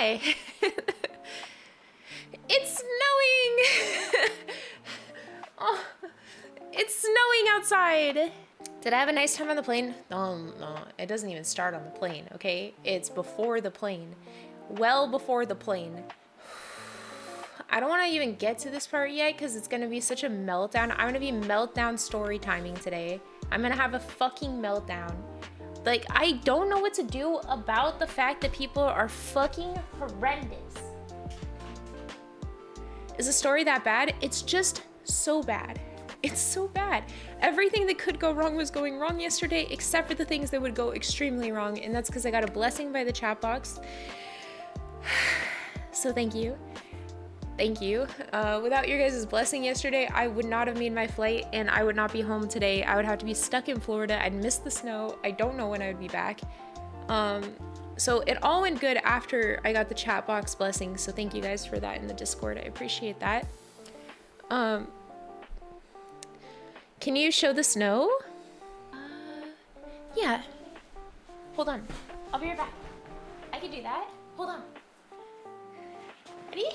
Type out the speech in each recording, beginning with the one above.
Hi. It's snowing. Oh, it's snowing outside. Did I have a nice time on the plane? No, it doesn't even start on the plane, okay? It's before the plane. Well before the plane. I don't want to even get to this part yet because it's going to be such a meltdown. I'm going to be meltdown story timing today. I'm going to have a fucking meltdown. Like, I don't know what to do about the fact that people are fucking horrendous. Is the story that bad? It's just so bad. It's so bad. Everything that could go wrong was going wrong yesterday, except for the things that would go extremely wrong. And that's because I got a blessing by the chat box. So thank you. Thank you. Without your guys' blessing yesterday, I would not have made my flight and I would not be home today. I would have to be stuck in Florida. I'd miss the snow. I don't know when I would be back. So it all went good after I got the chat box blessing. So thank you guys for that in the Discord. I appreciate that. Can you show the snow? Yeah. Hold on. I'll be right back. I can do that. Hold on. Ready?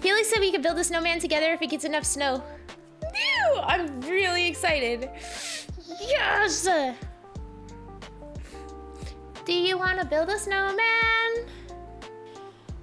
Felix said we could build a snowman together if it gets enough snow. Ew, I'm really excited. Yes! Do you want to build a snowman?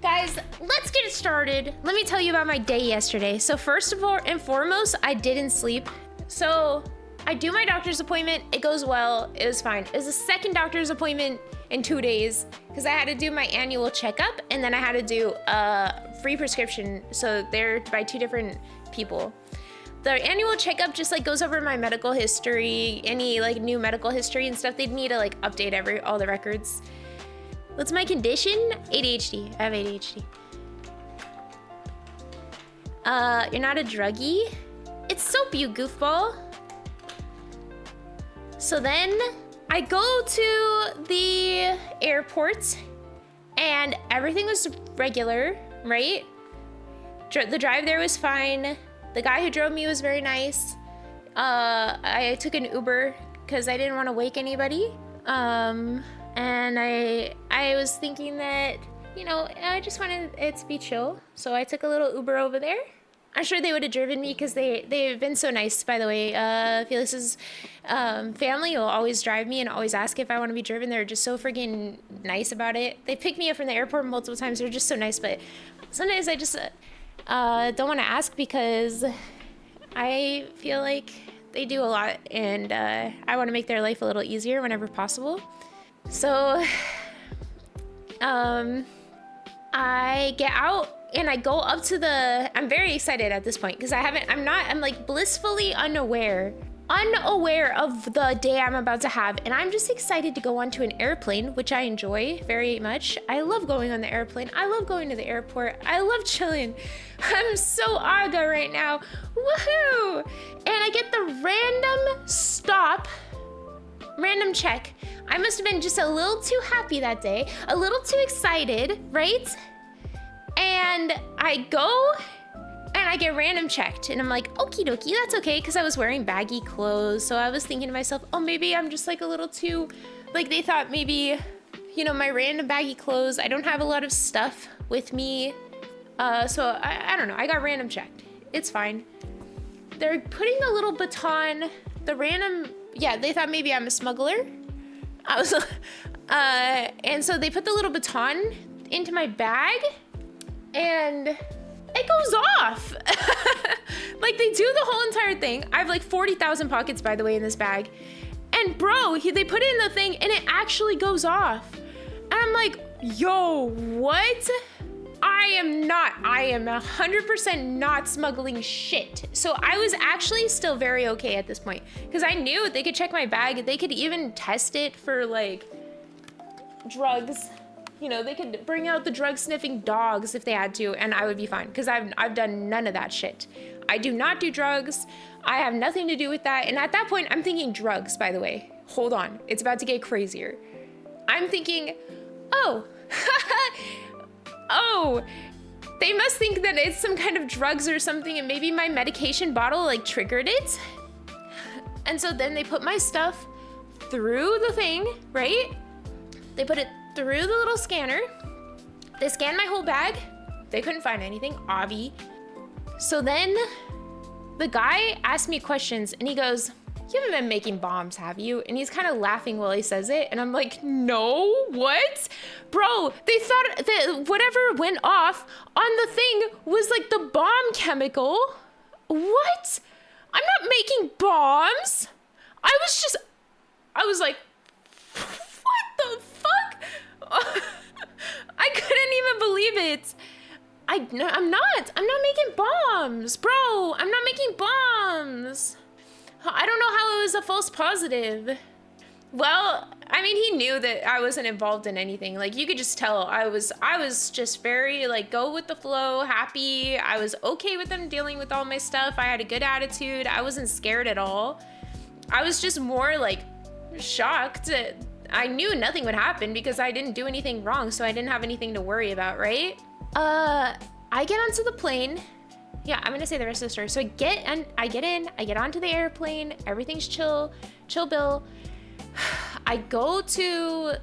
Guys, let's get it started. Let me tell you about my day yesterday. So first of all and foremost, I didn't sleep. So I do my doctor's appointment. It goes well. It was fine. It was the second doctor's appointment in 2 days because I had to do my annual checkup and then I had to do a free prescription. So they're by 2 different people. The annual checkup just like goes over my medical history, any like new medical history and stuff. They'd need to like update all the records. What's my condition? ADHD. I have ADHD. You're not a druggie? It's soap, you goofball. So then I go to the airport and everything was regular, right? The drive there was fine. The guy who drove me was very nice. I took an Uber because I didn't want to wake anybody. And I was thinking that, you know, I just wanted it to be chill. So I took a little Uber over there. I'm sure they would have driven me because they've been so nice, by the way. Felix's family will always drive me and always ask if I want to be driven. They're just so freaking nice about it. They picked me up from the airport multiple times. They're just so nice, but sometimes I just don't want to ask because I feel like they do a lot and I want to make their life a little easier whenever possible. So I get out and I go up to I'm very excited at this point because I'm like blissfully unaware of the day I'm about to have. And I'm just excited to go onto an airplane, which I enjoy very much. I love going on the airplane. I love going to the airport. I love chilling. I'm so aga right now. Woohoo! And I get the random stop, random check. I must have been just a little too happy that day, a little too excited, right? And I go and I get random checked and I'm like, okie dokie, that's okay, because I was wearing baggy clothes. So I was thinking to myself, oh, maybe I'm just like a little too, like they thought maybe, you know, my random baggy clothes, I don't have a lot of stuff with me. So I don't know, I got random checked. It's fine. They're putting a little baton, they thought maybe I'm a smuggler. And so they put the little baton into my bag and it goes off. Like they do the whole entire thing. I have like 40,000 pockets, by the way, in this bag. And bro, they put it in the thing and it actually goes off. And I'm like, yo, what? I am 100% not smuggling shit. So I was actually still very okay at this point because I knew they could check my bag. They could even test it for like drugs. You know, they could bring out the drug sniffing dogs if they had to, and I would be fine because I've done none of that shit. I do not do drugs. I have nothing to do with that. And at that point, I'm thinking drugs, by the way. Hold on, it's about to get crazier. I'm thinking, oh, oh, they must think that it's some kind of drugs or something, and maybe my medication bottle like triggered it. And so then they put my stuff through the thing, right? They put it through the little scanner. They scanned my whole bag. They couldn't find anything, obvi. So then the guy asked me questions and he goes, you haven't been making bombs, have you? And he's kind of laughing while he says it. And I'm like, no, what? Bro, they thought that whatever went off on the thing was like the bomb chemical. What? I'm not making bombs. I was like, what the fuck? I couldn't even believe it. I'm not making bombs, bro. I'm not making bombs. I don't know how it was a false positive. Well, I mean, he knew that I wasn't involved in anything. Like, you could just tell I was just very like go with the flow, happy. I was okay with them dealing with all my stuff. I had a good attitude. I wasn't scared at all. I was just more like shocked. I knew nothing would happen because I didn't do anything wrong, so I didn't have anything to worry about, right? I get onto the plane. Yeah, I'm gonna say the rest of the story. So I get onto the airplane, everything's chill Bill. I go to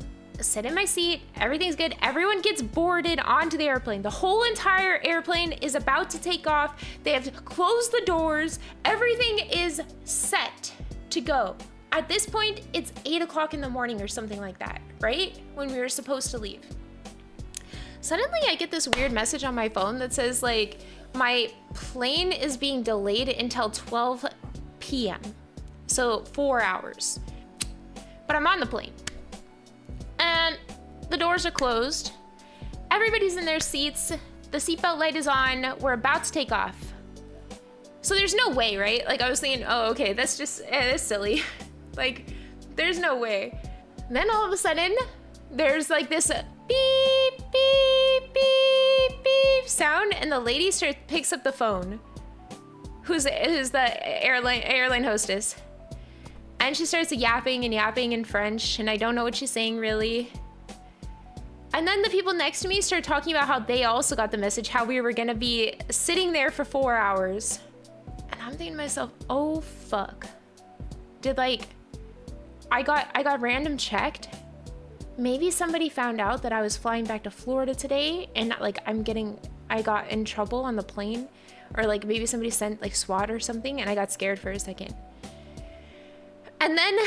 sit in my seat, everything's good. Everyone gets boarded onto the airplane. The whole entire airplane is about to take off. They have closed the doors. Everything is set to go. At this point, it's 8 o'clock in the morning or something like that, right? When we were supposed to leave. Suddenly I get this weird message on my phone that says like, my plane is being delayed until 12 p.m. So 4 hours. But I'm on the plane. And the doors are closed. Everybody's in their seats. The seatbelt light is on. We're about to take off. So there's no way, right? Like I was thinking, oh, okay, that's silly. Like, there's no way. And then all of a sudden, there's like this beep, beep, beep, beep sound, and the lady picks up the phone. Who's the airline hostess. And she starts yapping in French, and I don't know what she's saying really. And then the people next to me start talking about how they also got the message, how we were gonna be sitting there for 4 hours. And I'm thinking to myself, oh fuck. Did like, I got random checked. Maybe somebody found out that I was flying back to Florida today and like I got in trouble on the plane, or like maybe somebody sent like SWAT or something and I got scared for a second. And then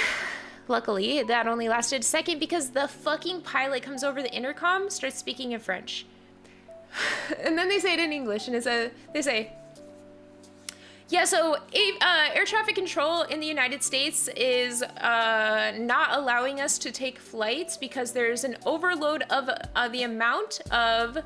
luckily that only lasted a second because the fucking pilot comes over the intercom, starts speaking in French. And then they say it in English and they say, yeah, so air traffic control in the United States is not allowing us to take flights because there's an overload of the amount of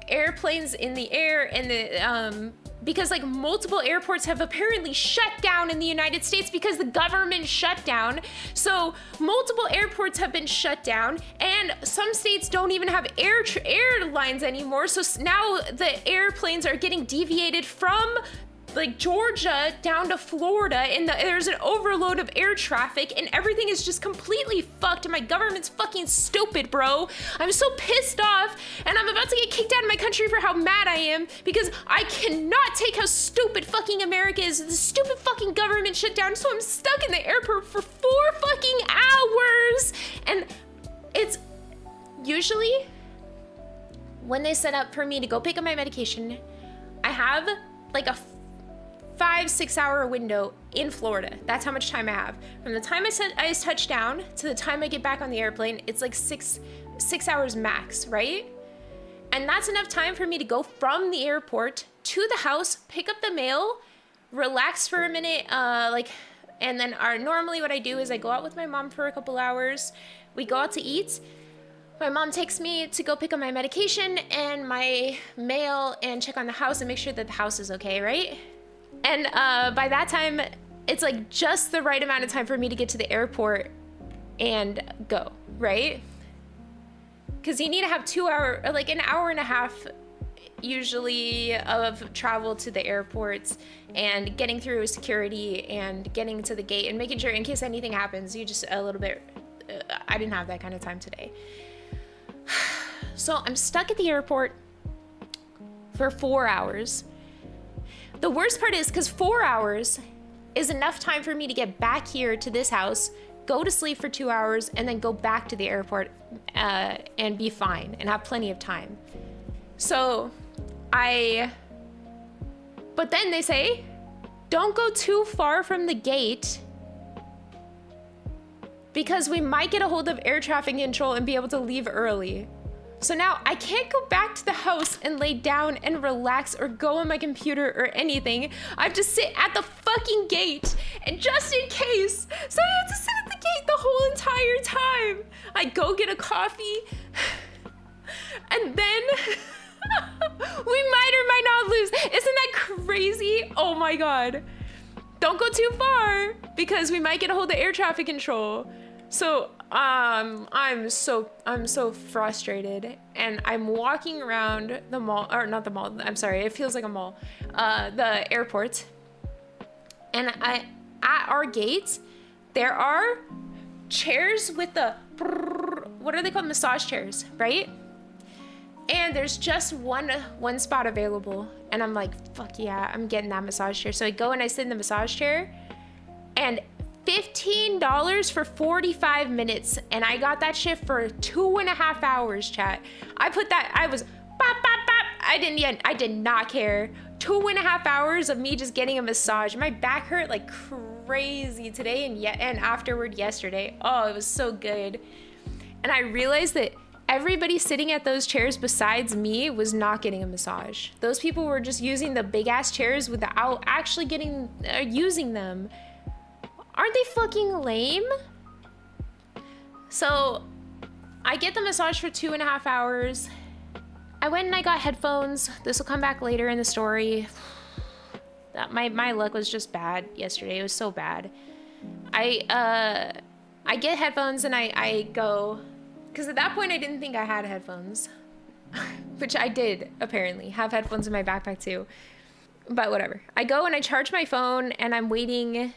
airplanes in the air, and because like multiple airports have apparently shut down in the United States because the government shut down. So multiple airports have been shut down, and some states don't even have airlines anymore. So now the airplanes are getting deviated from like Georgia down to Florida, and there's an overload of air traffic, and everything is just completely fucked, and my government's fucking stupid, bro. I'm so pissed off, and I'm about to get kicked out of my country for how mad I am, because I cannot take how stupid fucking America is. The stupid fucking government shut down, so I'm stuck in the airport for 4 fucking hours. And it's usually when they set up for me to go pick up my medication, I have like a 5-6 hour window in Florida. That's how much time I have. From the time I touch down to the time I get back on the airplane, it's like six hours max, right? And that's enough time for me to go from the airport to the house, pick up the mail, relax for a minute, and then normally what I do is I go out with my mom for a couple hours. We go out to eat. My mom takes me to go pick up my medication and my mail and check on the house and make sure that the house is okay, right? And by that time, it's like just the right amount of time for me to get to the airport and go, right? Because you need to have an hour and a half usually of travel to the airports and getting through security and getting to the gate and making sure in case anything happens, you just a little bit, I didn't have that kind of time today. So I'm stuck at the airport for 4 hours. The worst part is because 4 hours is enough time for me to get back here to this house, go to sleep for 2 hours, and then go back to the airport and be fine and have plenty of time. So but then they say, don't go too far from the gate because we might get a hold of air traffic control and be able to leave early. So now I can't go back to the house and lay down and relax or go on my computer or anything. I have to sit at the fucking gate, and just in case, so I have to sit at the gate the whole entire time. I go get a coffee, and then we might or might not lose. Isn't that crazy? Oh my God. Don't go too far because we might get a hold of air traffic control. So I'm so frustrated, and I'm walking around the mall, or not the mall, I'm sorry, it feels like a mall, the airport, and at our gate there are chairs with the what are they called, massage chairs, right? And there's just one spot available, and I'm like, fuck yeah, I'm getting that massage chair. So I go and I sit in the massage chair, and $15 for 45 minutes, and I got that shit for 2.5 hours, chat. I put that, I was bop, bop, bop. I did not care. 2.5 hours of me just getting a massage. My back hurt like crazy today and afterward yesterday. Oh, it was so good. And I realized that everybody sitting at those chairs besides me was not getting a massage. Those people were just using the big ass chairs without actually using them. Aren't they fucking lame? So I get the massage for 2.5 hours. I went and I got headphones. This will come back later in the story. My luck was just bad yesterday. It was so bad. I get headphones and I go, because at that point I didn't think I had headphones, which I did apparently have headphones in my backpack too, but whatever. I go and I charge my phone and I'm waiting.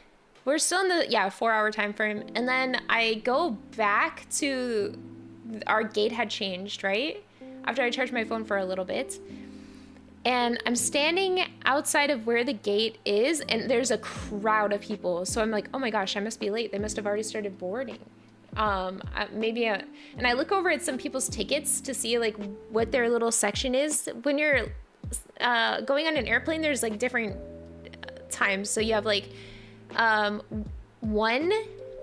We're still in the 4-hour time frame, and then I go back to our gate had changed, right? After I charged my phone for a little bit, and I'm standing outside of where the gate is, and there's a crowd of people. So I'm like, oh my gosh, I must be late. They must have already started boarding. And I look over at some people's tickets to see like what their little section is. When you're going on an airplane, there's like different times. So you have like 1,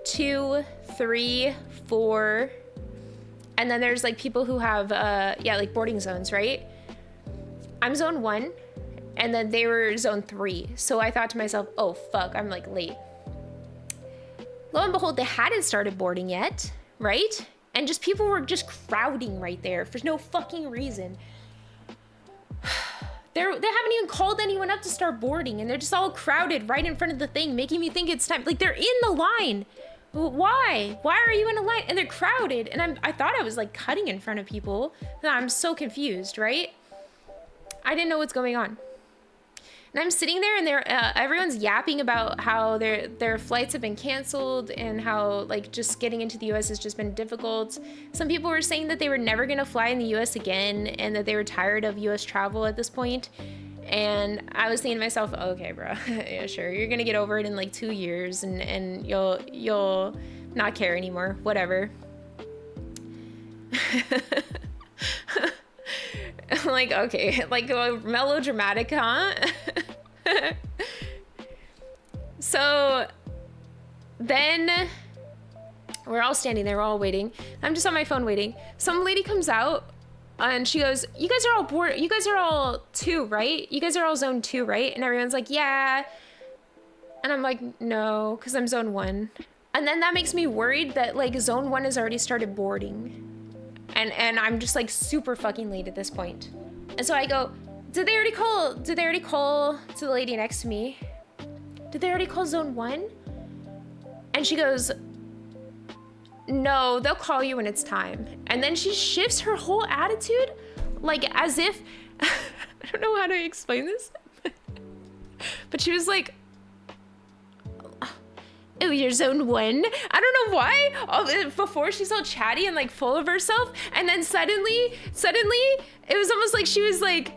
2, 3, 4, and then there's like people who have like boarding zones, right? I'm zone 1, and then they were zone 3. So I thought to myself, oh fuck, I'm like late. Lo and behold, they hadn't started boarding yet, right? And just people were just crowding right there for no fucking reason. They haven't even called anyone up to start boarding, and they're just all crowded right in front of the thing, making me think it's time. Like, they're in the line. Why? Why are you in a line? And they're crowded, and I thought I was like cutting in front of people. I'm so confused, right? I didn't know what's going on. And I'm sitting there, and everyone's yapping about how their flights have been canceled and how like just getting into the US has just been difficult. Some people were saying that they were never gonna fly in the US again, and that they were tired of US travel at this point. And I was thinking to myself, okay, bro, yeah, sure, you're gonna get over it in like 2 years, and you'll not care anymore, whatever. Like, okay, like melodramatic, huh? So then we're all standing there, we're all waiting. I'm just on my phone waiting. Some lady comes out and she goes, you guys are all bored. You guys are all 2, right? You guys are all zone 2, right? And everyone's like, yeah. And I'm like, no, because I'm zone 1. And then that makes me worried that like zone 1 has already started boarding. And I'm just like super fucking late at this point. And so I go, did they already call to the lady next to me? Did they already call zone 1? And she goes, no, they'll call you when it's time. And then she shifts her whole attitude, like as if, I don't know how to explain this, but she was like, oh, you're zone 1. I don't know why. Before she's all chatty and like full of herself, and then suddenly, it was almost like she was like,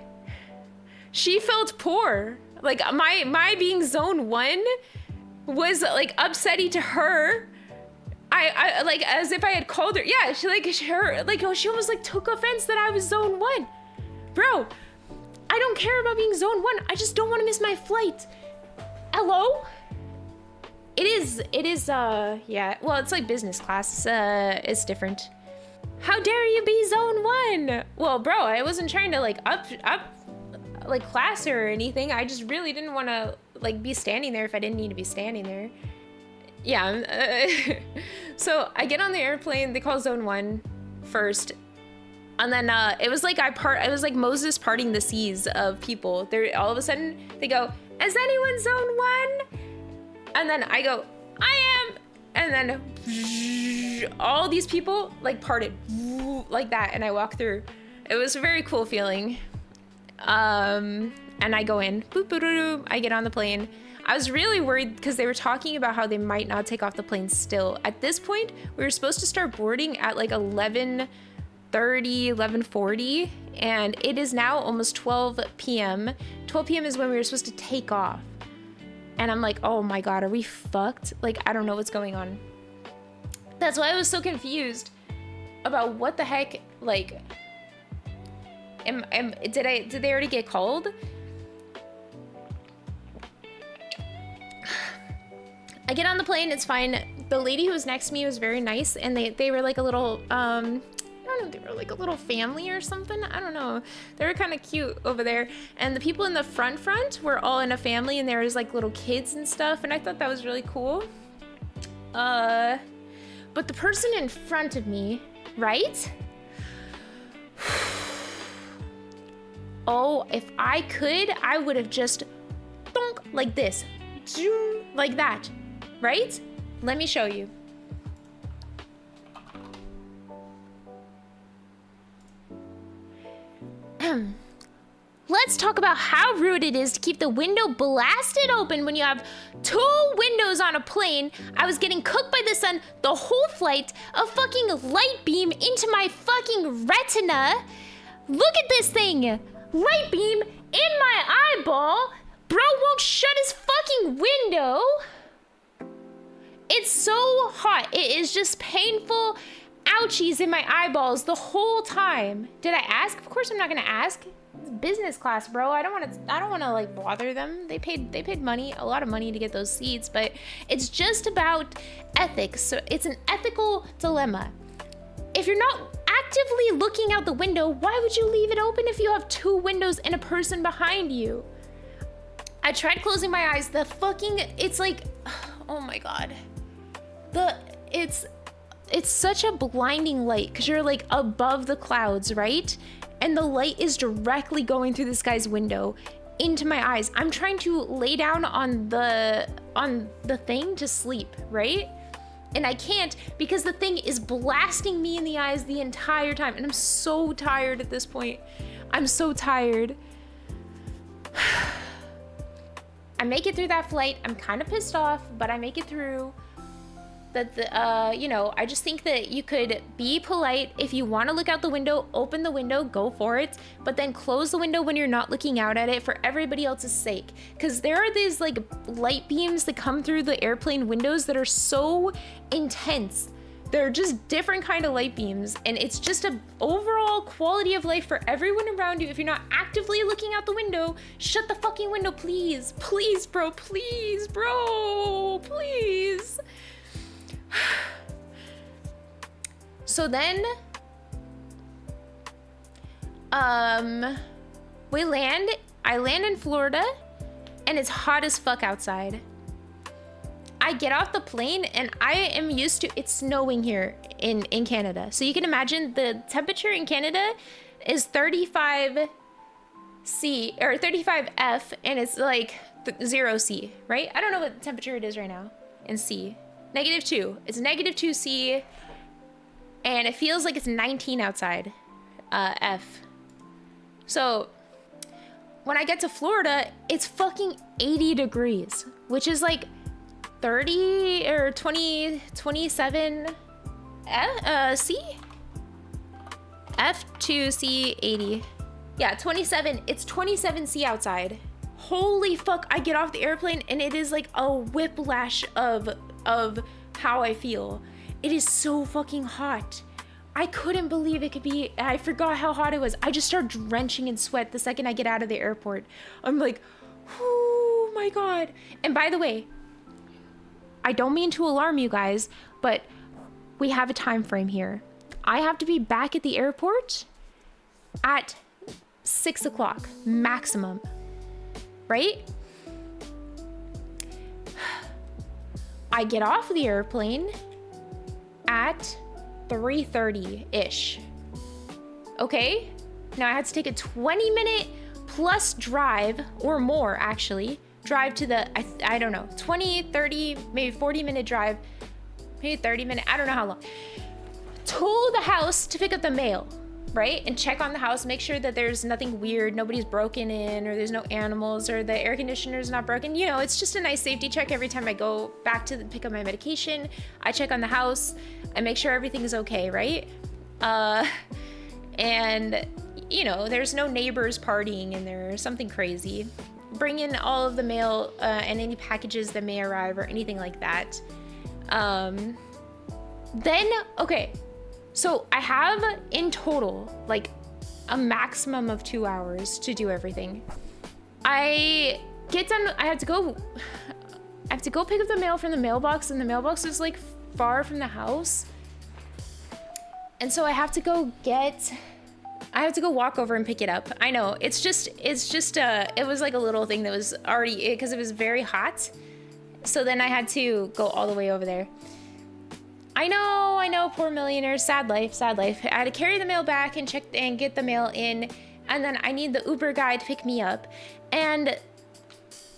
she felt poor. Like my being zone 1 was like upsetty to her. I like as if I had called her. Yeah, she almost like took offense that I was zone 1. Bro, I don't care about being zone 1. I just don't want to miss my flight. Hello? It is, yeah. Well, it's like business class. It's different. How dare you be zone 1? Well, bro, I wasn't trying to like up like class her or anything. I just really didn't want to like be standing there if I didn't need to be standing there. Yeah. So I get on the airplane. They call zone 1 first. And then it was like it was like Moses parting the seas of people. There, all of a sudden they go, is anyone zone 1? And then I go, I am. And then all these people like parted like that. And I walk through. It was a very cool feeling. And I go in, boop, boop, boop, boop. I get on the plane. I was really worried because they were talking about how they might not take off the plane still. At this point, we were supposed to start boarding at like 11:30, 11:40, and it is now almost 12 p.m. 12 p.m. is when we were supposed to take off. And I'm like, oh my God, are we fucked? Like, I don't know what's going on. That's why I was so confused about what the heck, like, did they already get called? I get on the plane, it's fine. The lady who was next to me was very nice, and they were like a little, I don't know, they were like a little family or something. I don't know. They were kind of cute over there. And the people in the front were all in a family, and there was like little kids and stuff, and I thought that was really cool. But the person in front of me, right? Oh, if I could, I would have just thunk like this, like that, right? Let me show you. Let's talk about how rude it is to keep the window blasted open when you have 2 windows on a plane. I was getting cooked by the sun the whole flight, a fucking light beam into my fucking retina. Look at this thing. Light beam in my eyeball. Bro won't shut his fucking window. It's so hot. It is just painful ouchies in my eyeballs the whole time. Did I ask? Of course I'm not gonna ask. It's business class, bro. I don't want to like bother them. They paid money, a lot of money to get those seats, but it's just about ethics. So it's an ethical dilemma. If you're not actively looking out the window, why would you leave it open if you have 2 windows and a person behind you? I tried closing my eyes. It's like, oh my God. It's such a blinding light because you're like above the clouds, right? And the light is directly going through this guy's window into my eyes. I'm trying to lay down on the thing to sleep, right? And I can't because the thing is blasting me in the eyes the entire time. And I'm so tired at this point. I'm so tired. I make it through that flight. I'm kind of pissed off, but I make it through. You know, I just think that you could be polite. If you want to look out the window, open the window, go for it, but then close the window when you're not looking out at it for everybody else's sake. Because there are these like light beams that come through the airplane windows that are so intense. They're just different kind of light beams, and it's just a overall quality of life for everyone around you. If you're not actively looking out the window, shut the fucking window, please. Please, bro, please, bro, please. So then, I land in Florida, and it's hot as fuck outside. I get off the plane, and I am used to it snowing here in Canada. So you can imagine the temperature in Canada is 35 C or 35 F, and it's like 0 C, right? I don't know what temperature it is right now in C. -2. It's -2 C, and it feels like it's 19 outside, F. So when I get to Florida, it's fucking 80 degrees, which is like 30 or 20, 27 C? F2C 80. Yeah, 27. It's 27 C outside. Holy fuck, I get off the airplane and it is like a whiplash of how I feel. It is so fucking hot. I couldn't believe it could be, I forgot how hot it was. I just start drenching in sweat the second I get out of the airport. I'm like, oh my God. And by the way, I don't mean to alarm you guys, but we have a time frame here. I have to be back at the airport at 6 o'clock maximum, right? I get off the airplane at 3:30-ish. Okay? Now I had to take a 20-minute plus drive, or more actually, drive to the, I don't know, 20, 30, maybe 40-minute drive, maybe 30-minute, I don't know how long, to the house to pick up the mail, right? And check on the house, make sure that there's nothing weird, nobody's broken in, or there's no animals, or the air conditioner's not broken. You know, it's just a nice safety check every time I go back to pick up my medication. I check on the house, I make sure everything's okay, right? And, you know, there's no neighbors partying in there or something crazy. Bring in all of the mail and any packages that may arrive or anything like that. Then, okay, so I have in total like a maximum of 2 hours to do everything. I get done, I have to go pick up the mail from the mailbox, and the mailbox is like far from the house. And so I have to go walk over and pick it up. I know, it was like a little thing that was already, because it was very hot. So then I had to go all the way over there. I know, poor millionaires, sad life. I had to carry the mail back and check and get the mail in. And then I need the Uber guy to pick me up. And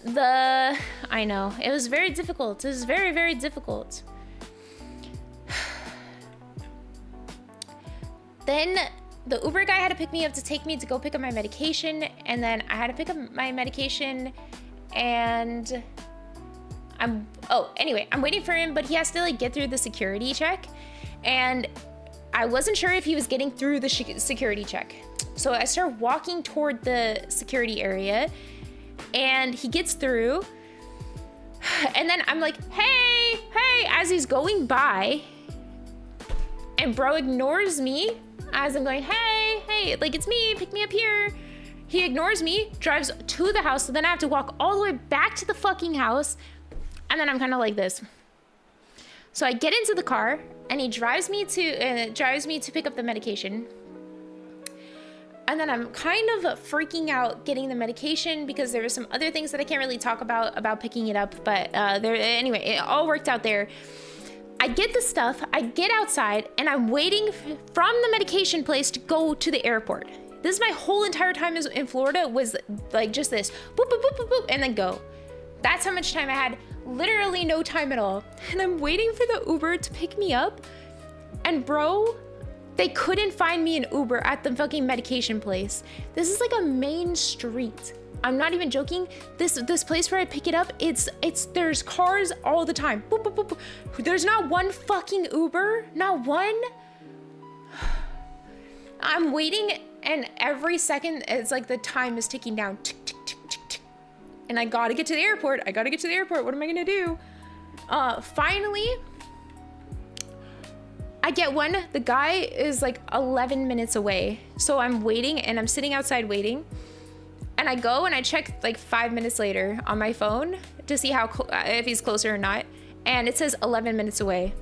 I know, it was very difficult. It was very, very difficult. Then the Uber guy had to pick me up to take me to go pick up my medication, and then I had to pick up my medication, and I'm waiting for him, but he has to like get through the security check, and I wasn't sure if he was getting through the security check. So I start walking toward the security area, and he gets through, and then I'm like, hey, as he's going by, and bro ignores me as I'm going, hey, like, it's me, pick me up here. He ignores me, drives to the house, so then I have to walk all the way back to the fucking house, and then I'm kind of like this. So I get into the car, and he drives me to pick up the medication. And then I'm kind of freaking out getting the medication because there were some other things that I can't really talk about picking it up, but anyway, it all worked out there. I get the stuff, I get outside, and I'm waiting from the medication place to go to the airport. This is my whole entire time in Florida, was like just this, boop, boop, boop, boop, boop, and then go. That's how much time I had, literally no time at all. And I'm waiting for the Uber to pick me up, and bro, they couldn't find me an Uber at the fucking medication place. This is like a main street. I'm not even joking. This place where I pick it up, there's cars all the time. Boop, boop, boop, boop. There's not one fucking Uber, not one. I'm waiting, and every second it's like the time is ticking down. Tick, tick, tick, tick, tick. And I gotta get to the airport. What am I gonna do? Finally, I get one. The guy is like 11 minutes away. So I'm waiting, and I'm sitting outside waiting. And I go and I check like 5 minutes later on my phone to see if he's closer or not. And it says 11 minutes away.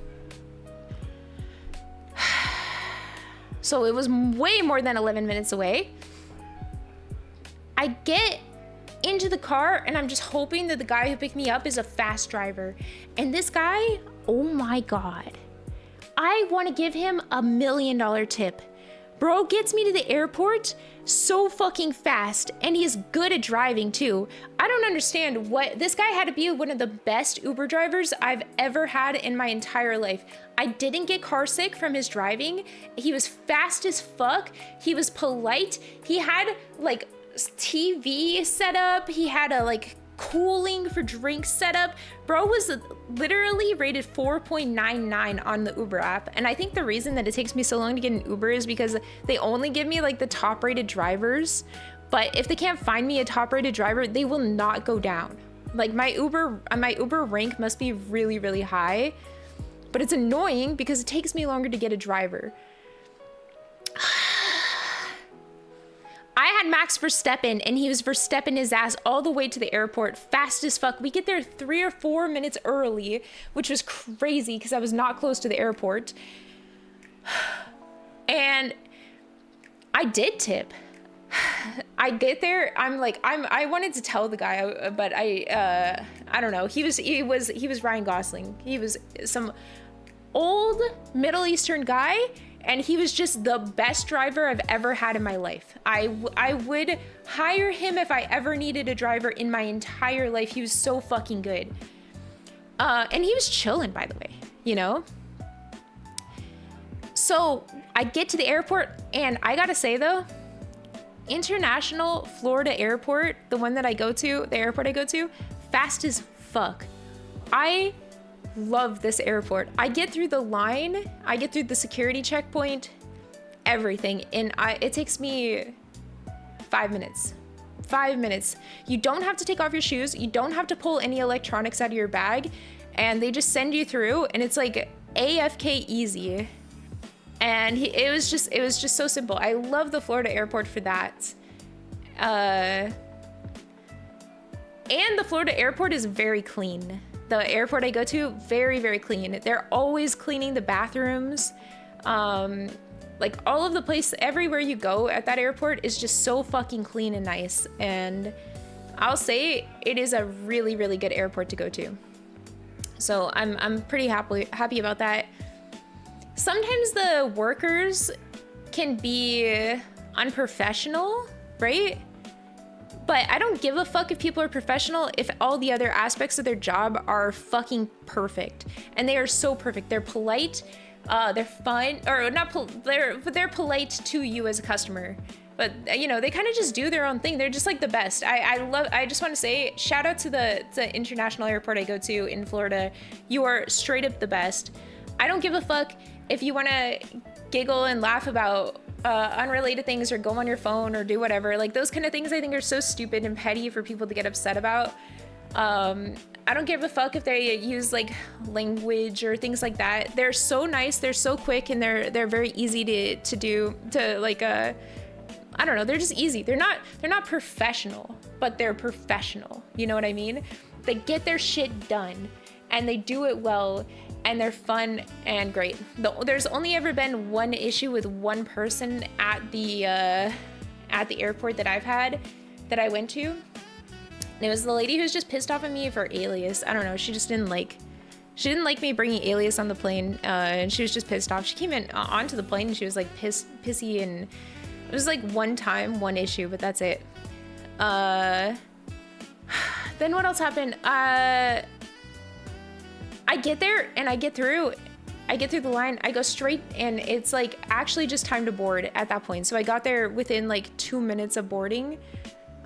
So it was way more than 11 minutes away. I get into the car, and I'm just hoping that the guy who picked me up is a fast driver. And this guy, oh my God. I want to give him $1 million tip. Bro gets me to the airport so fucking fast, and he's good at driving too. I don't understand what, this guy had to be one of the best Uber drivers I've ever had in my entire life. I didn't get car sick from his driving. He was fast as fuck. He was polite. He had like TV set up. He had a like cooling for drinks set up. Bro was literally rated 4.99 on the Uber app. And I think the reason that it takes me so long to get an Uber is because they only give me like the top rated drivers. But if they can't find me a top rated driver, they will not go down. Like my Uber rank must be really, really high, but it's annoying because it takes me longer to get a driver. I had Max Verstappen and he was Verstappen his ass all the way to the airport fast as fuck. We get there 3 or 4 minutes early, which was crazy because I was not close to the airport. And I did tip. I get there, I wanted to tell the guy, but I don't know. He was Ryan Gosling. He was some old Middle Eastern guy, and he was just the best driver I've ever had in my life. I would hire him if I ever needed a driver in my entire life. He was so fucking good. And he was chilling, by the way, you know? So I get to the airport, and I gotta say though, International Florida Airport, the one that I go to, the airport I go to, fast as fuck. I love this airport. I get through the line, I get through the security checkpoint, everything, and it takes me 5 minutes. 5 minutes. You don't have to take off your shoes, you don't have to pull any electronics out of your bag, and they just send you through, and it's like AFK easy. And it was just so simple. I love the Florida airport for that. And the Florida airport is very clean. The airport I go to, very, very clean. They're always cleaning the bathrooms. Like all of the place, everywhere you go at that airport is just so fucking clean and nice. And I'll say it is a really, really good airport to go to. So I'm pretty happy about that. Sometimes the workers can be unprofessional, right? But I don't give a fuck if people are professional if all the other aspects of their job are fucking perfect. And they are so perfect. They're polite, they're fun, or not, they're polite to you as a customer. But you know, they kind of just do their own thing. They're just like the best. I just want to say shout out to the international airport I go to in Florida. You are straight up the best. I don't give a fuck if you want to giggle and laugh about unrelated things or go on your phone or do whatever. Like those kind of things I think are so stupid and petty for people to get upset about. I don't give a fuck if they use like language or things like that. They're so nice, they're so quick, and they're very easy to do, to like I don't know, they're just easy. They're not professional, but they're professional. You know what I mean? They get their shit done and they do it well, and they're fun and great. There's only ever been one issue with one person at the airport that I went to. And it was the lady who was just pissed off at me for Alias. I don't know, she didn't like me bringing Alias on the plane, and she was just pissed off. She came in onto the plane and she was like pissy, and it was like one issue, but that's it. Then what else happened? I get there and I get through the line, I go straight, and it's like actually just time to board at that point. So I got there within like 2 minutes of boarding.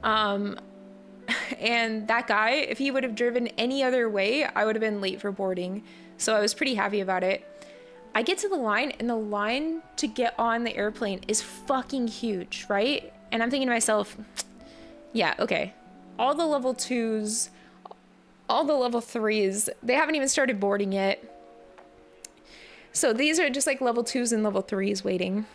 And that guy, if he would have driven any other way, I would have been late for boarding. So I was pretty happy about it. I get to the line, and the line to get on the airplane is fucking huge, right? And I'm thinking to myself, yeah, okay. All the level 2s, all the level 3s, they haven't even started boarding yet. So these are just like level 2s and level 3s waiting.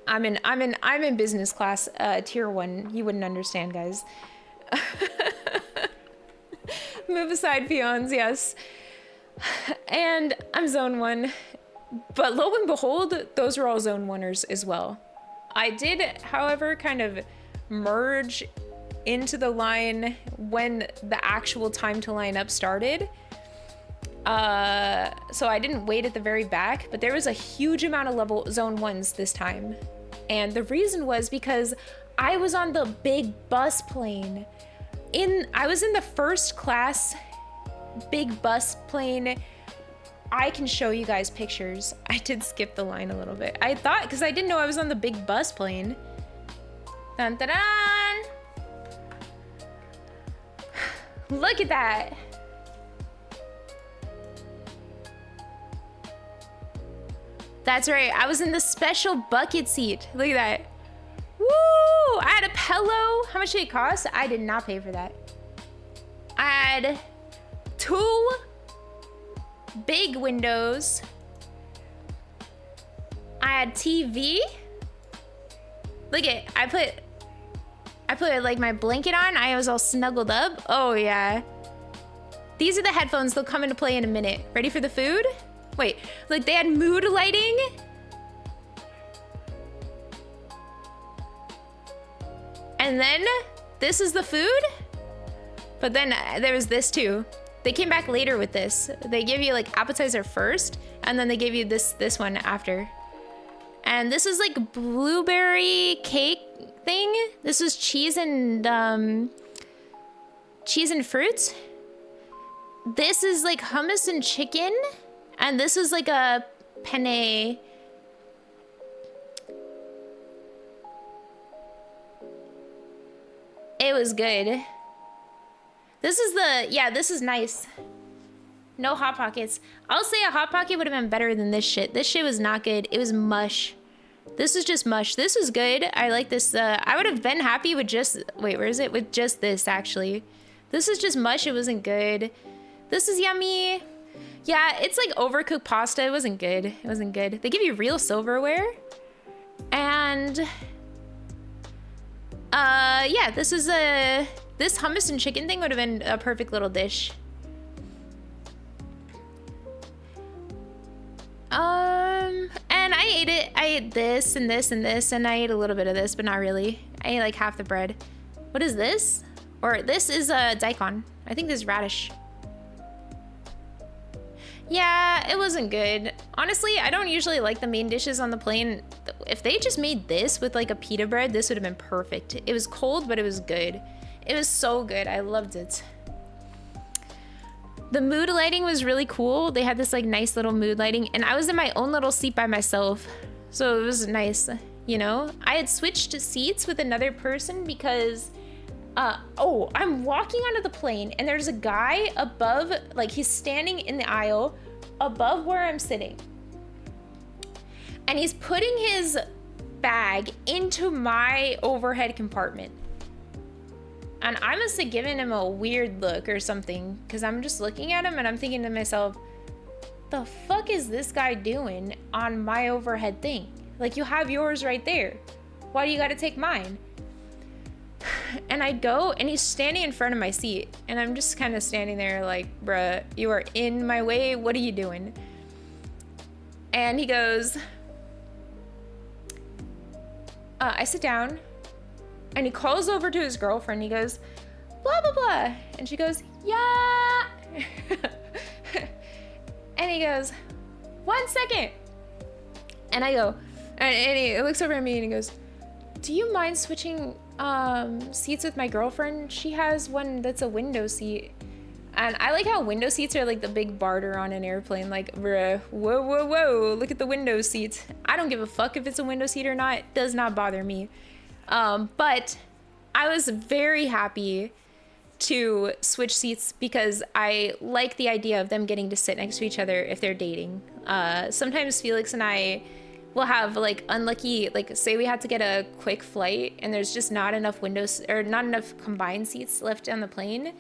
I'm in business class, tier 1. You wouldn't understand, guys. Move aside, peons, yes. And I'm zone 1. But lo and behold, those were all zone 1ers as well. I did, however, kind of merge into the line when the actual time to line up started. So I didn't wait at the very back, but there was a huge amount of level zone 1s this time. And the reason was because I was on the big bus plane. I was in the first class big bus plane. I can show you guys pictures. I did skip the line a little bit. I thought, because I didn't know I was on the big bus plane. Dun, dun, dun. Look at that. That's right. I was in the special bucket seat. Look at that. Woo! I had a pillow. How much did it cost? I did not pay for that. I had 2 big windows. I had TV. Look at, I put like my blanket on. I was all snuggled up. Oh yeah. These are the headphones. They'll come into play in a minute. Ready for the food? Wait, like they had mood lighting. And then this is the food. But then there was this too. They came back later with this. They give you like appetizer first, and then they gave you this one after. And this is like blueberry cake thing. This is cheese and fruit. This is like hummus and chicken. And this is like a penne. It was good. This is this is nice. No Hot Pockets. I'll say a Hot Pocket would have been better than this shit. This shit was not good. It was mush. This is just mush. This is good. I like this. I would have been happy with just, wait, where is it? With just this, actually. This is just mush. It wasn't good. This is yummy. Yeah, it's like overcooked pasta. It wasn't good. It wasn't good. They give you real silverware. And yeah, this hummus and chicken thing would have been a perfect little dish. And I ate it. I ate this and this and this, and I ate a little bit of this, but not really. I ate like half the bread. What is this? Or this is a daikon. I think this is radish. Yeah, it wasn't good. Honestly, I don't usually like the main dishes on the plane. If they just made this with like a pita bread, this would have been perfect. It was cold, but it was good. It was so good. I loved it. The mood lighting was really cool. They had this like nice little mood lighting, and I was in my own little seat by myself. So it was nice, you know? I had switched seats with another person because I'm walking onto the plane and there's a guy above, like he's standing in the aisle above where I'm sitting. And he's putting his bag into my overhead compartment. And I must have given him a weird look or something, because I'm just looking at him and I'm thinking to myself, the fuck is this guy doing on my overhead thing? Like, you have yours right there. Why do you gotta take mine? And I go, and he's standing in front of my seat, and I'm just kind of standing there like, bruh, you are in my way. What are you doing? And he goes, I sit down, and he calls over to his girlfriend. He goes, blah, blah, blah. And she goes, yeah. And he goes, 1 second. And I go, and he looks over at me and he goes, do you mind switching seats with my girlfriend? She has one that's a window seat. And I like how window seats are like the big barter on an airplane. Like, bruh, whoa, whoa, whoa, look at the window seats. I don't give a fuck if it's a window seat or not. It does not bother me. But I was very happy to switch seats because I like the idea of them getting to sit next to each other if they're dating. Sometimes Felix and I will have like unlucky, like say we had to get a quick flight and there's just not enough windows or not enough combined seats left on the plane.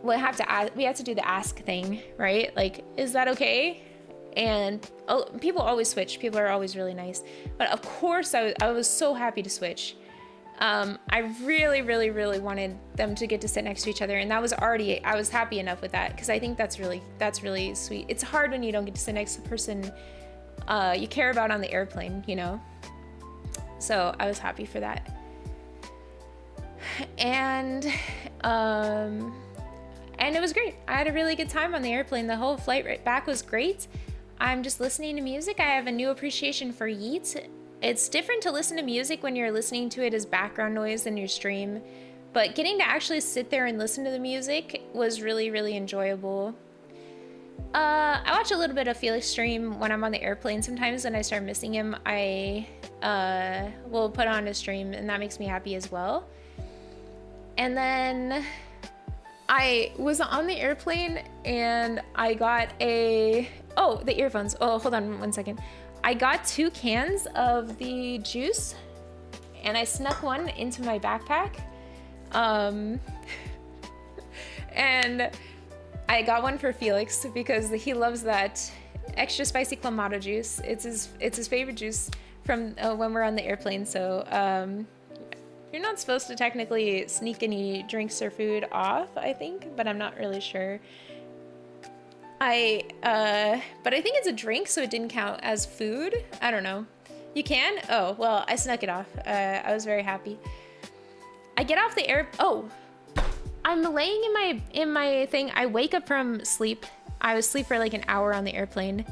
We have to do the ask thing, right? Like, is that okay? And people always switch. People are always really nice. But of course, I was so happy to switch. I really, really, really wanted them to get to sit next to each other. And that was already, I was happy enough with that because I think that's really sweet. It's hard when you don't get to sit next to the person you care about on the airplane, you know? So I was happy for that. And it was great. I had a really good time on the airplane. The whole flight right back was great. I'm just listening to music. I have a new appreciation for Yeet. It's different to listen to music when you're listening to it as background noise in your stream, but getting to actually sit there and listen to the music was really, really enjoyable. I watch a little bit of Felix stream when I'm on the airplane. Sometimes when I start missing him, I will put on a stream, and that makes me happy as well. And then I was on the airplane and I got a Oh, the earphones. Oh, hold on 1 second. I got 2 cans of the juice and I snuck one into my backpack. And I got one for Felix because he loves that extra spicy clamato juice. It's his favorite juice from when we're on the airplane. So you're not supposed to technically sneak any drinks or food off, I think, but I'm not really sure. But I think it's a drink, so it didn't count as food. I don't know. You can? Oh, well, I snuck it off. I was very happy. I get off the air. Oh, I'm laying in my thing. I wake up from sleep. I was asleep for like an hour on the airplane.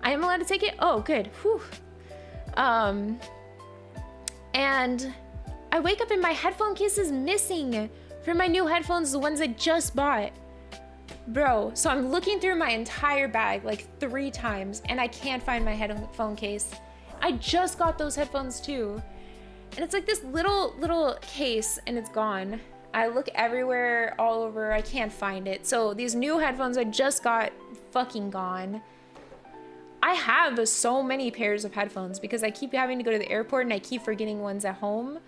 I am allowed to take it. Oh, good. Whew. And I wake up and my headphone case is missing from my new headphones, the ones I just bought. Bro, so I'm looking through my entire bag like 3 times and I can't find my headphone case. I just got those headphones too. And it's like this little case and it's gone. I look everywhere, all over, I can't find it. So these new headphones I just got fucking gone. I have so many pairs of headphones because I keep having to go to the airport and I keep forgetting ones at home.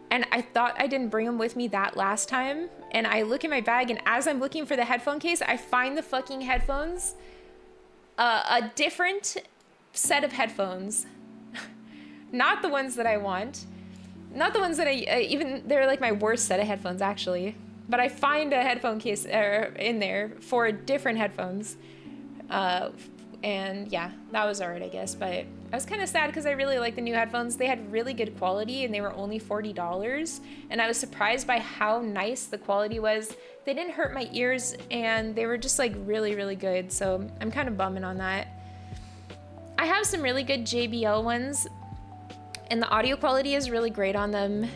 And I thought I didn't bring them with me that last time. And I look in my bag and as I'm looking for the headphone case, I find the fucking headphones. A different set of headphones. Not the ones that I want. Not the ones that they're like my worst set of headphones actually. But I find a headphone case in there for different headphones. And yeah, that was alright, I guess. But I was kind of sad because I really like the new headphones. They had really good quality and they were only $40. And I was surprised by how nice the quality was. They didn't hurt my ears and they were just like really, really good. So I'm kind of bumming on that. I have some really good JBL ones and the audio quality is really great on them.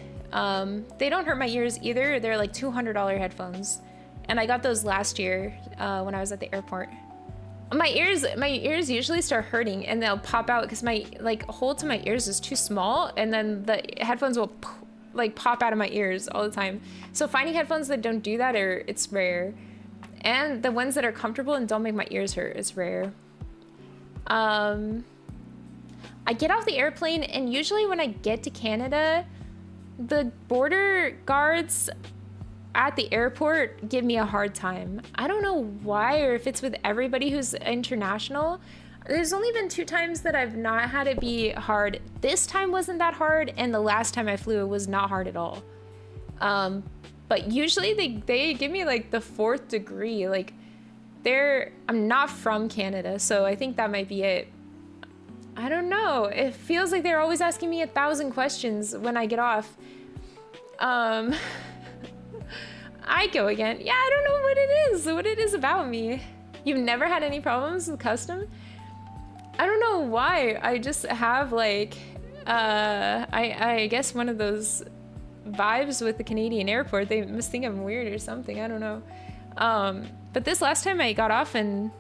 They don't hurt my ears either. They're like $200 headphones. And I got those last year when I was at the airport. My ears usually start hurting and they'll pop out because my hole to my ears is too small and then the headphones will like pop out of my ears all the time. So finding headphones that don't do that it's rare. And the ones that are comfortable and don't make my ears hurt is rare. I get off the airplane and usually when I get to Canada, the border guards at the airport give me a hard time. I don't know why or if it's with everybody who's international. There's only been 2 times that I've not had it be hard. This time wasn't that hard and the last time I flew it was not hard at all. But usually they give me like the 4th degree. Like I'm not from Canada, so I think that might be it. I don't know. It feels like they're always asking me 1,000 questions when I get off. Aiko again. Yeah, I don't know what it is about me. You've never had any problems with custom? I don't know why. I just have like, I guess one of those vibes with the Canadian airport. They must think I'm weird or something. I don't know. But this last time I got off and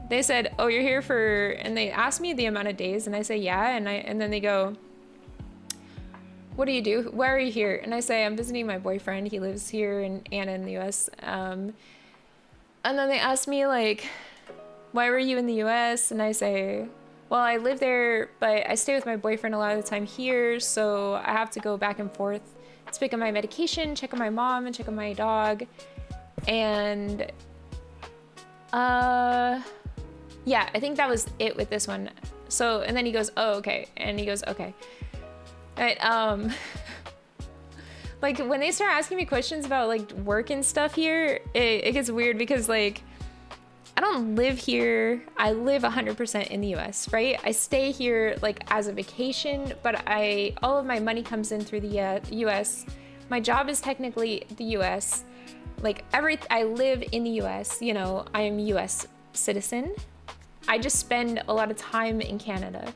they said, oh, you're here for, and they asked me the amount of days and I say, yeah. And then they go, what do you do? Why are you here? And I say, I'm visiting my boyfriend. He lives here in Anna in the US. And then they ask me like, why were you in the US? And I say, well, I live there, but I stay with my boyfriend a lot of the time here. So I have to go back and forth to pick up my medication, check on my mom and check on my dog. And, yeah, I think that was it with this one. So, and then he goes, oh, okay. And he goes, okay. But, like when they start asking me questions about like work and stuff here, it gets weird because like, I don't live here. I live 100% in the US, right? I stay here like as a vacation, but all of my money comes in through the US. My job is technically the US. Like I live in the US, you know, I am a US citizen. I just spend a lot of time in Canada.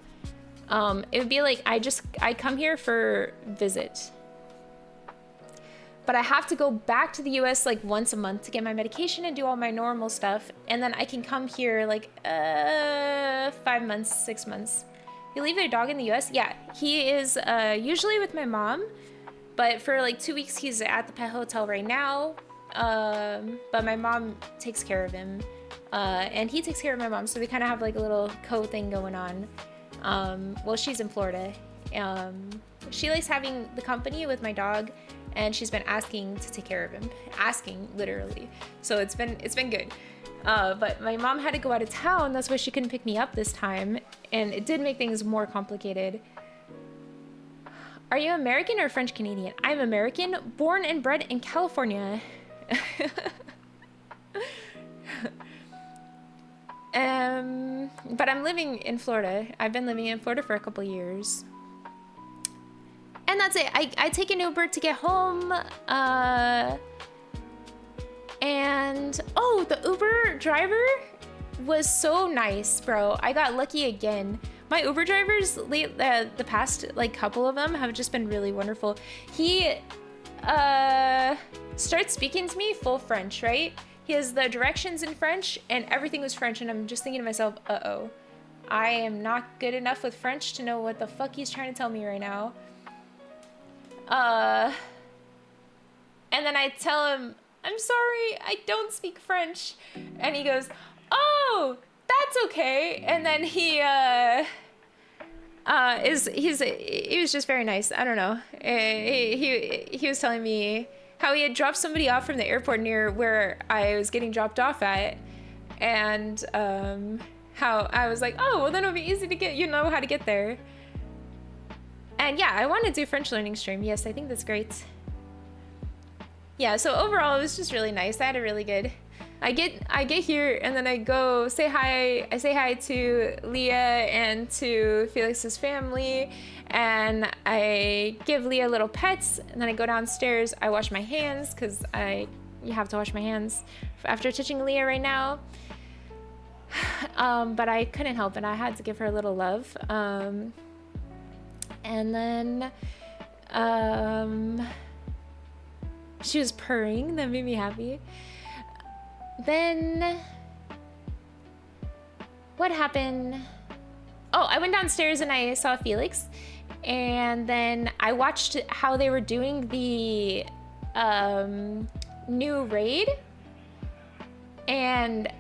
It would be like I come here for visit. But I have to go back to the US like once a month to get my medication and do all my normal stuff. And then I can come here like 5 months, 6 months. You leave your dog in the US? Yeah, he is usually with my mom. But for like 2 weeks, he's at the pet hotel right now. But my mom takes care of him. And he takes care of my mom, so they kind of have like a little co-thing going on. Well, she's in Florida. She likes having the company with my dog, and she's been asking to take care of him. Asking, literally. So it's been good. But my mom had to go out of town, that's why she couldn't pick me up this time, and it did make things more complicated. Are you American or French Canadian? I'm American, born and bred in California. But I'm living in Florida. I've been living in Florida for a couple years. And that's it. I take an Uber to get home. And oh, the Uber driver was so nice, bro. I got lucky again. My Uber drivers, the past like couple of them have just been really wonderful. He starts speaking to me full French, right? He has the directions in French and everything was French, and I'm just thinking to myself, uh-oh, I am not good enough with French to know what the fuck he's trying to tell me right now. And then I tell him, I'm sorry, I don't speak French. And he goes, oh, that's okay. And then he was just very nice. I don't know. He was telling me how he had dropped somebody off from the airport near where I was getting dropped off at, and how I was like, oh, well then it'll be easy to get, you know how to get there. And yeah, I want to do French learning stream. Yes, I think that's great. Yeah, so overall it was just really nice. I had a really good, I get here and then I go say hi. I say hi to Leah and to Felix's family, and I give Leah little pets, and then I go downstairs. I wash my hands because you have to wash my hands after touching Leah right now. But I couldn't help it. I had to give her a little love. And then she was purring. That made me happy. Then what happened? Oh, I went downstairs and I saw Felix, and then I watched how they were doing the new raid, and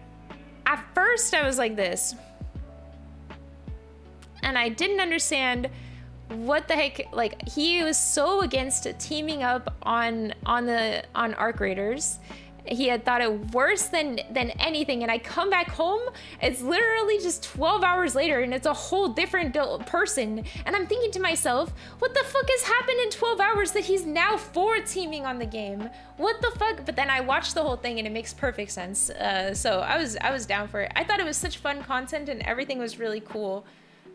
at first I was like this, and I didn't understand what the heck. Like, he was so against teaming up on Arc Raiders. He had thought it worse than anything, and I come back home, it's literally just 12 hours later and it's a whole different person, and I'm thinking to myself, what the fuck has happened in 12 hours that he's now for teaming on the game? What the fuck? But then I watched the whole thing and it makes perfect sense. So I was down for it. I thought it was such fun content and everything was really cool,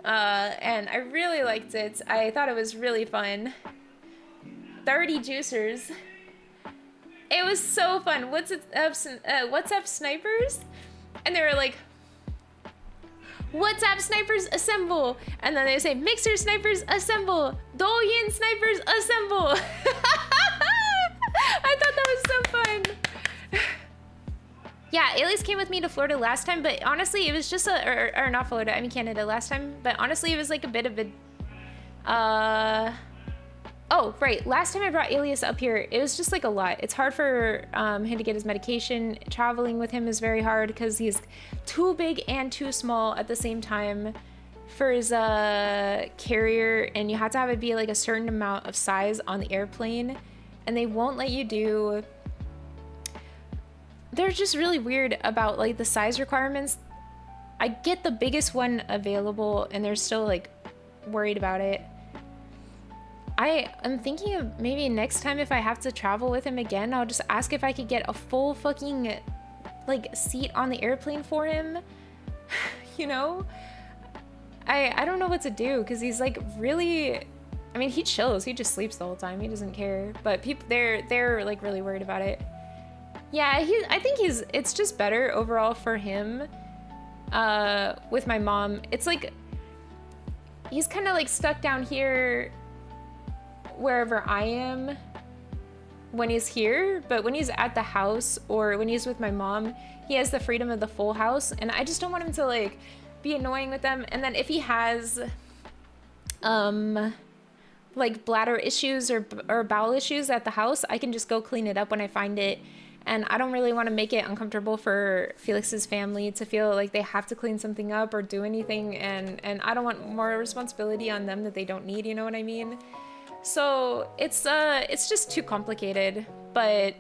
and I really liked it. I thought it was really fun. 30 juicers. It was so fun. What's up, snipers? And they were like, what's up, snipers, assemble. And then they say, mixer snipers, assemble. Douyin snipers, assemble. I thought that was so fun. Yeah, Alias came with me to Florida last time, but honestly, it was just or not Florida, I mean Canada last time, but honestly, it was like a bit of a, oh, right. Last time I brought Alias up here, it was just like a lot. It's hard for him to get his medication. Traveling with him is very hard because he's too big and too small at the same time for his carrier, and you have to have it be like a certain amount of size on the airplane, and they won't let you do. They're just really weird about like the size requirements. I get the biggest one available, and they're still like worried about it. I am thinking of maybe next time if I have to travel with him again, I'll just ask if I could get a full fucking like seat on the airplane for him. You know? I don't know what to do because he's like really, I mean, he chills, he just sleeps the whole time, he doesn't care, but people they're like really worried about it. Yeah, I think it's just better overall for him with my mom. It's like he's kind of like stuck down here wherever I am when he's here, but when he's at the house or when he's with my mom, he has the freedom of the full house, and I just don't want him to like be annoying with them. And then if he has like bladder issues or bowel issues at the house, I can just go clean it up when I find it, And I don't really want to make it uncomfortable for Felix's family to feel like they have to clean something up or do anything. And I don't want more responsibility on them that they don't need, you know what I mean? So it's just too complicated. But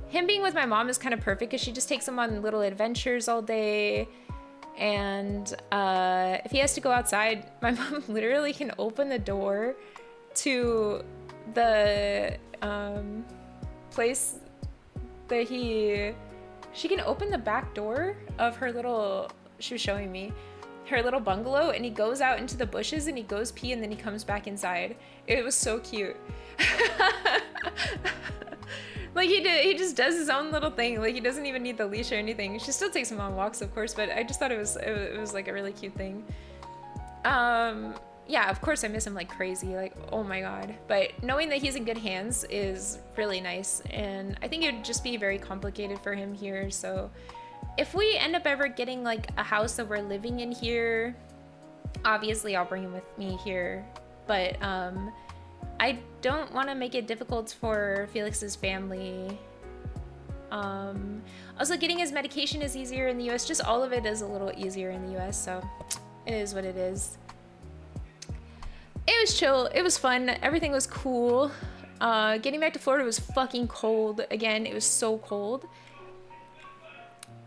him being with my mom is kind of perfect because she just takes him on little adventures all day. And if he has to go outside, my mom literally can open the door to the place that she can open the back door of her little, she was showing me, her little bungalow, and he goes out into the bushes and he goes pee and then he comes back inside. It was so cute. Like he just does his own little thing. Like he doesn't even need the leash or anything. She still takes him on walks, of course, but I just thought it was like a really cute thing. Yeah, of course I miss him like crazy, like, oh my god. But knowing that he's in good hands is really nice, and I think it would just be very complicated for him here. So if we end up ever getting like a house that we're living in here, obviously I'll bring him with me here. But I don't want to make it difficult for Felix's family. Also, getting his medication is easier in the US. Just all of it is a little easier in the US, so it is what it is. It was chill. It was fun. Everything was cool. Getting back to Florida was fucking cold. Again, it was so cold.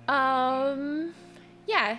Yeah.